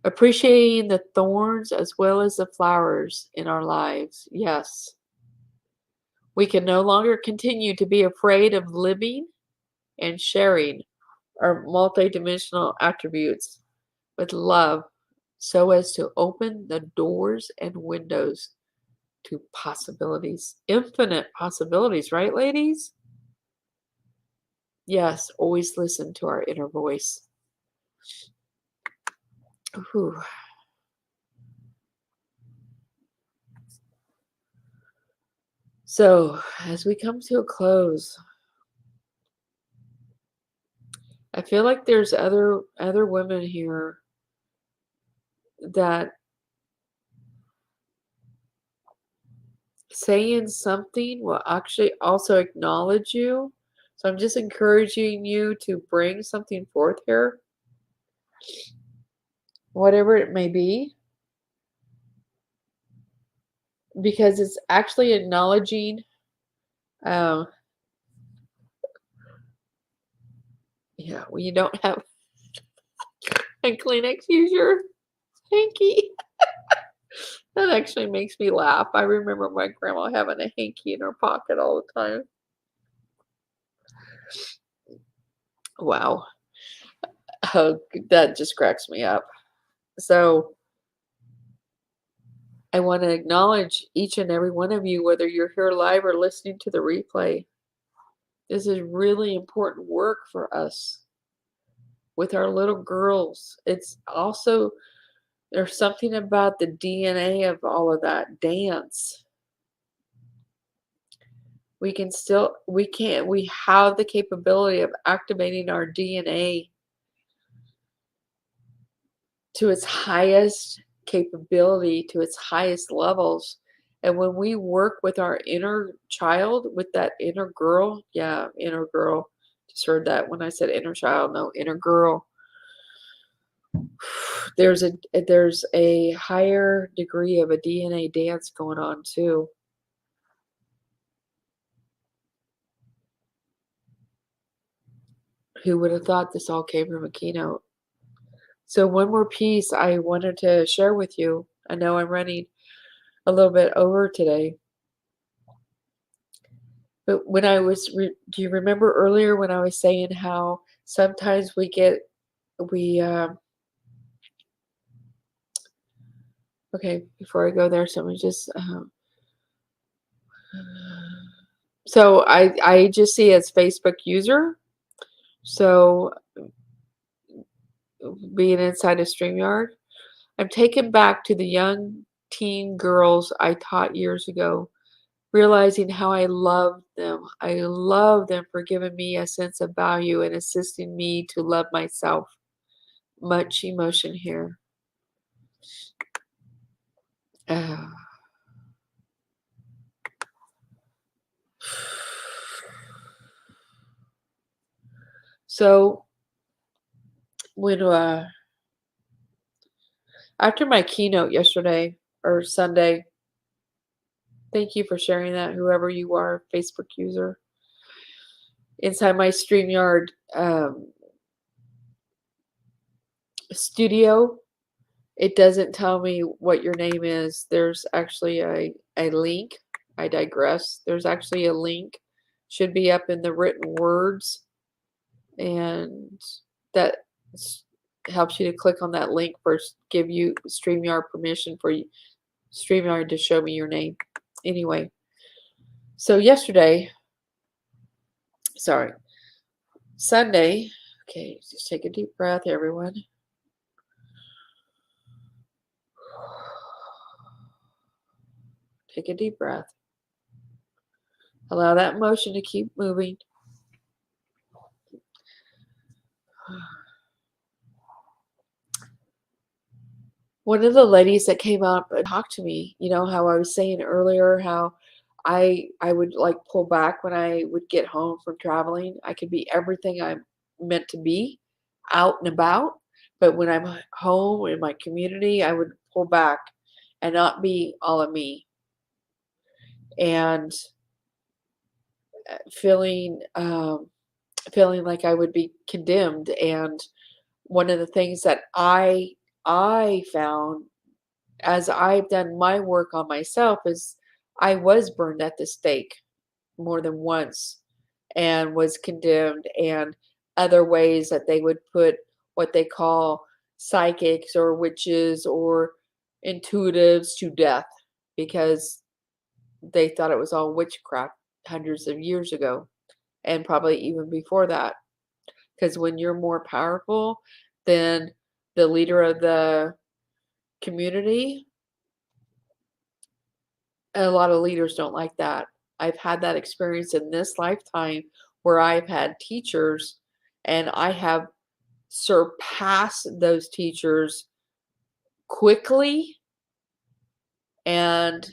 Appreciating the thorns as well as the flowers in our lives. Yes. We can no longer continue to be afraid of living and sharing our multidimensional attributes with love so as to open the doors and windows to possibilities, infinite possibilities, right, ladies? Yes, always listen to our inner voice. Whew. So, as we come to a close, I feel like there's other women here that saying something will actually also acknowledge you. So I'm just encouraging you to bring something forth here, whatever it may be, because it's actually acknowledging. Um, yeah, when you don't have a Kleenex, use your hanky. That actually makes me laugh. I remember my grandma having a hanky in her pocket all the time. Wow. Oh, that just cracks me up. So I want to acknowledge each and every one of you, whether you're here live or listening to the replay. This is really important work for us with our little girls. It's also, there's something about the DNA of all of that dance. We can still, we have the capability of activating our DNA to its highest capability, to its highest levels. And when we work with our inner child, with that inner girl, yeah, inner girl. Just heard that when I said inner child, no, inner girl. There's a higher degree of a DNA dance going on too. Who would have thought this all came from a keynote? So one more piece I wanted to share with you. I know I'm running a little bit over today. But when I was, do you remember earlier when I was saying how sometimes we, okay, before I go there, someone just, so I just see as Facebook user. So being inside a StreamYard, I'm taken back to the young teen girls I taught years ago, realizing how I love them. I love them for giving me a sense of value and assisting me to love myself. Much emotion here. Ah. So when after my keynote yesterday or Sunday, thank you for sharing that, whoever you are, Facebook user. Inside my StreamYard studio, it doesn't tell me what your name is. There's actually a link. I digress. There's actually a link. Should be up in the written words. And that helps you to click on that link first, give you StreamYard permission for StreamYard to show me your name. Anyway, so Sunday, okay, just take a deep breath, everyone. Take a deep breath. Allow that motion to keep moving. One of the ladies that came up and talked to me, you know how I was saying earlier how I would like pull back when I would get home from traveling. I could be everything I'm meant to be out and about, but when I'm home in my community, I would pull back and not be all of me. And feeling feeling like I would be condemned. And one of the things that I found as I've done my work on myself is I was burned at the stake. more than once and was condemned, and other ways that they would put what they call psychics or witches or intuitives to death because they thought it was all witchcraft hundreds of years ago and probably even before that. Because when you're more powerful than the leader of the community, a lot of leaders don't like that. I've had that experience in this lifetime where I've had teachers and I have surpassed those teachers quickly, and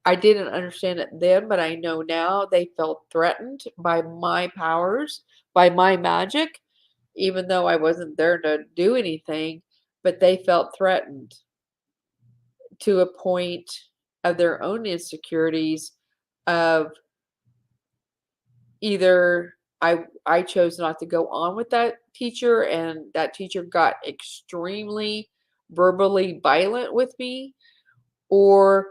I didn't understand it then, but I know now they felt threatened by my powers, by my magic, even though I wasn't there to do anything, but they felt threatened to a point of their own insecurities of either I chose not to go on with that teacher and that teacher got extremely verbally violent with me, or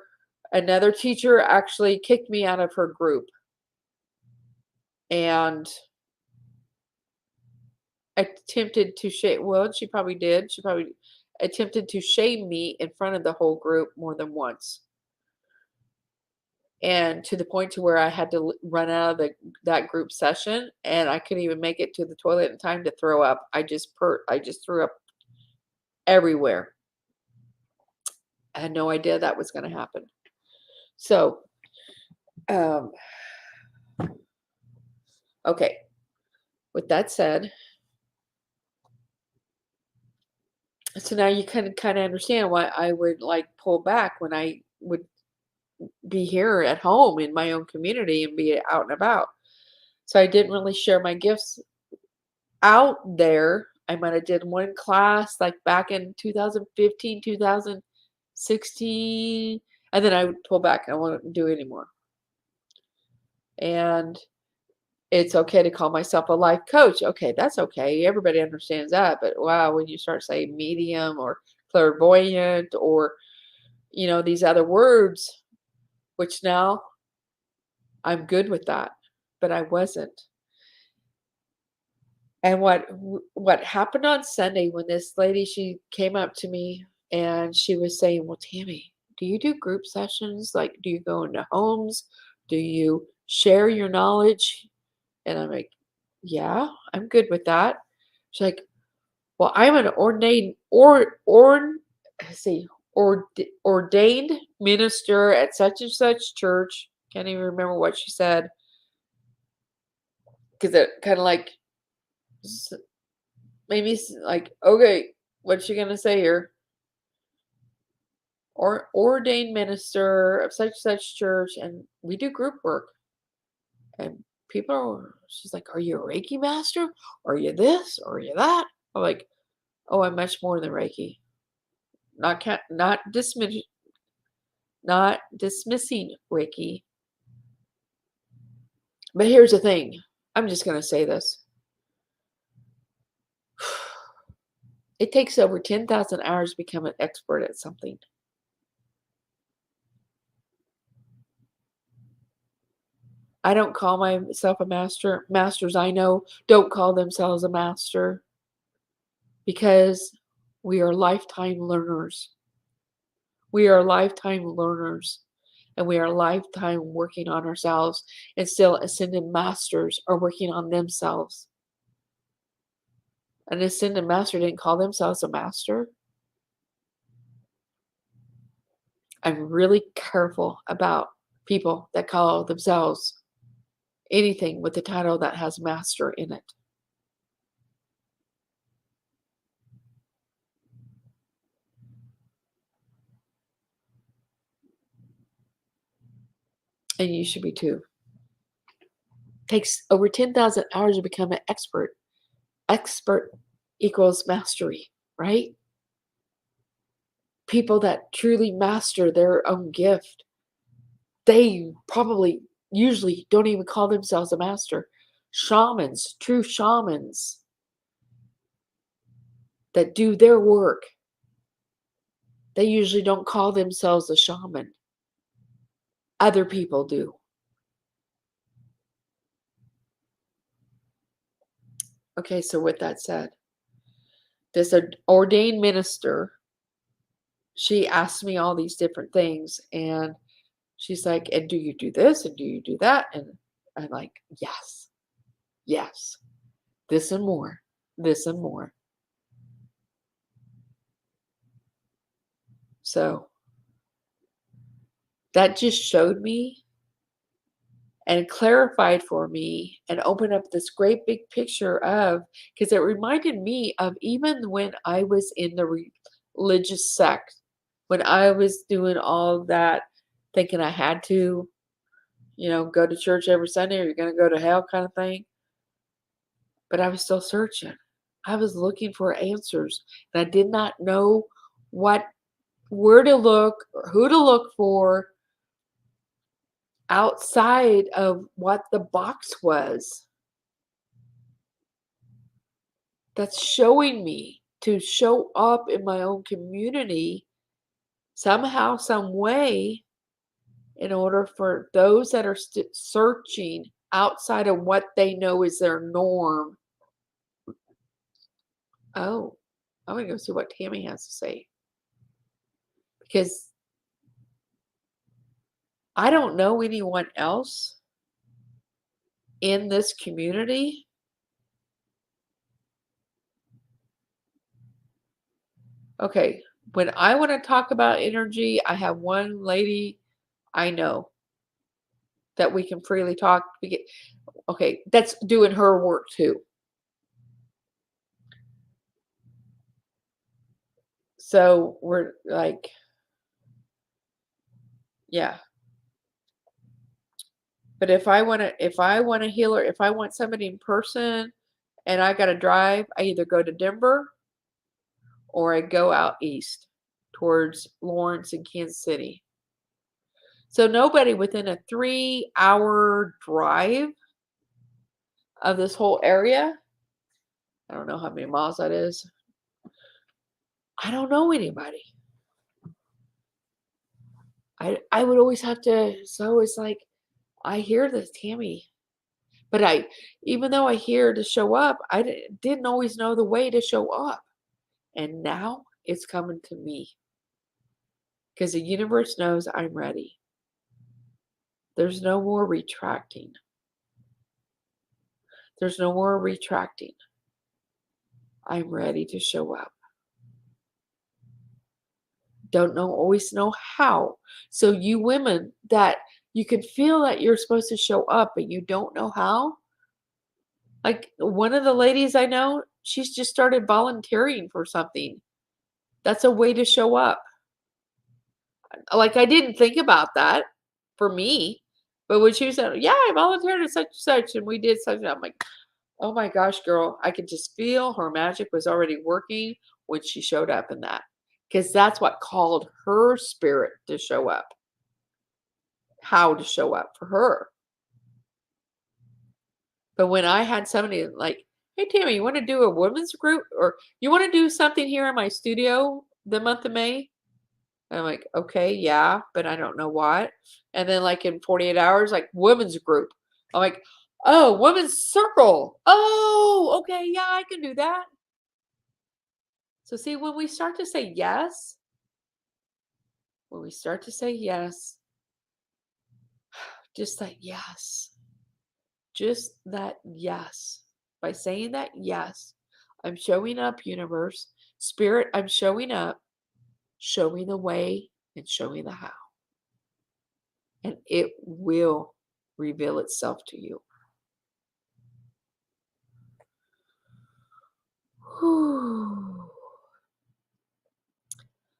another teacher actually kicked me out of her group and attempted to shame, well, she probably did. She probably attempted to shame me in front of the whole group more than once. And to the point to where I had to run out of that group session, and I couldn't even make it to the toilet in time to throw up. I just threw up everywhere. I had no idea that was going to happen. So, okay. With that said, so now you kind of understand why I would like pull back when I would be here at home in my own community and be out and about. So I didn't really share my gifts out there. I might have did one class like back in 2015, 2016, and then I would pull back. I won't do it anymore. And it's okay to call myself a life coach. Okay, that's okay. Everybody understands that. But wow, when you start saying medium or clairvoyant or, these other words, which now I'm good with that, but I wasn't. And what happened on Sunday when this lady, she came up to me and she was saying, "Well, Tammy, do you do group sessions? Like, do you go into homes? Do you share your knowledge?" And I'm like, "Yeah, I'm good with that." She's like, "Well, I'm an let's see, ordained minister at such and such church." Can't even remember what she said because it kind of like made me like, okay, what's she gonna say here? Or ordained minister of such such church, and we do group work. And she's like, "Are you a Reiki master? Are you this? Or are you that?" I'm like, "Oh, I'm much more than Reiki. Not dismissing Reiki. But here's the thing. I'm just gonna say this. It takes over 10,000 hours to become an expert at something. I don't call myself a master. Masters I know don't call themselves a master because we are lifetime learners. We are lifetime learners and we are lifetime working on ourselves, and still ascended masters are working on themselves. An ascended master didn't call themselves a master. I'm really careful about people that call themselves anything with the title that has master in it. And you should be too. Takes over 10,000 hours to become an expert. Expert equals mastery, right? People that truly master their own gift, they probably usually don't even call themselves a master. Shamans, true shamans that do their work, they usually don't call themselves a shaman. Other people do. Okay, so with that said, this ordained minister, she asked me all these different things, and she's like, and do you do this and do you do that? And I'm like, yes, yes, this and more, this and more. So that just showed me and clarified for me and opened up this great big picture of, because it reminded me of even when I was in the religious sect, when I was doing all that, thinking I had to, go to church every Sunday or you're going to go to hell kind of thing. But I was still searching. I was looking for answers, and I did not know where to look or who to look for outside of what the box was that's showing me to show up in my own community somehow, some way, in order for those that are searching outside of what they know is their norm. Oh, I'm going to go see what Tammy has to say, because I don't know anyone else in this community. Okay, when I want to talk about energy, I have one lady I know that we can freely talk. Okay, that's doing her work too. So we're like, yeah. But if I want to heal her, if I want somebody in person and I got to drive, I either go to Denver or I go out east towards Lawrence and Kansas City. So nobody within a 3-hour drive of this whole area. I don't know how many miles that is. I don't know anybody. I would always have to, so it's like, I hear this, Tammy, but even though I hear to show up, I didn't always know the way to show up. And now it's coming to me because the universe knows I'm ready. There's no more retracting. There's no more retracting. I'm ready to show up. Don't always know how. So you women that you can feel that you're supposed to show up, but you don't know how. Like one of the ladies I know, she's just started volunteering for something. That's a way to show up. Like I didn't think about that for me, but when she said, "Yeah, I volunteered at such and such, and we did such," I'm like, "Oh my gosh, girl!" I could just feel her magic was already working when she showed up in that, because that's what called her spirit to show up. How to show up for her. But when I had somebody like, "Hey, Tammy, you want to do a women's group, or you want to do something here in my studio the month of May?" I'm like, "Okay, yeah, but I don't know what." And then like in 48 hours, like women's group. I'm like, "Oh, women's circle. Oh, okay, yeah, I can do that." So see, when we start to say yes, when we start to say yes, just that yes, just that yes. By saying that yes, I'm showing up, universe, spirit, I'm showing up, show me the way and show me the how. And it will reveal itself to you. Whew.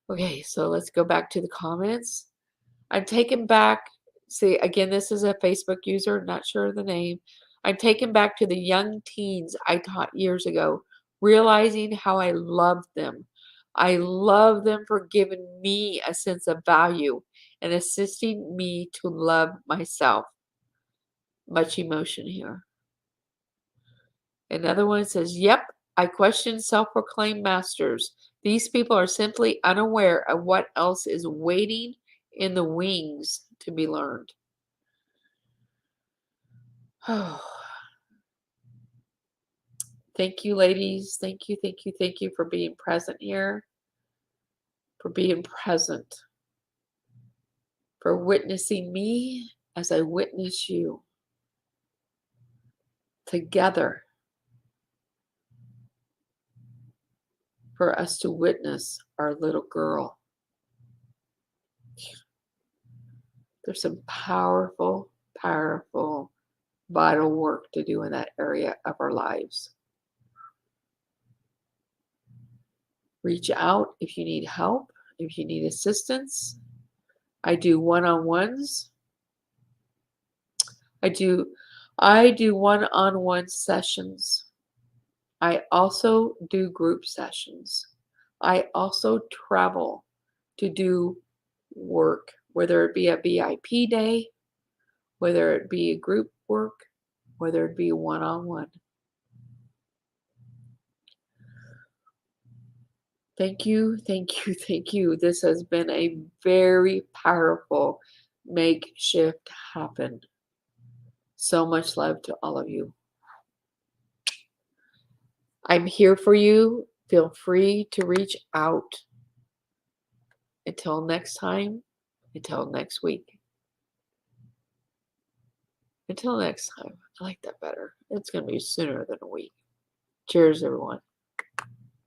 Okay, so let's go back to the comments. I'm taken back. See, again, this is a Facebook user, not sure of the name. I'm taken back to the young teens I taught years ago, realizing how I loved them. I love them for giving me a sense of value and assisting me to love myself. Much emotion here. Another one says, "Yep, I question self-proclaimed masters. These people are simply unaware of what else is waiting in the wings to be learned." Thank you, ladies. Thank you, thank you, thank you for being present here, for being present, for witnessing me as I witness you. Together, for us to witness our little girl. There's some powerful, powerful, vital work to do in that area of our lives. Reach out if you need help, if you need assistance. I do one-on-ones. I do one-on-one sessions. I also do group sessions. I also travel to do work, whether it be a VIP day, whether it be a group work, whether it be one-on-one. Thank you, thank you, thank you. This has been a very powerful Make Shift Happen. So much love to all of you. I'm here for you. Feel free to reach out. Until next time, until next week. Until next time. I like that better. It's going to be sooner than a week. Cheers, everyone.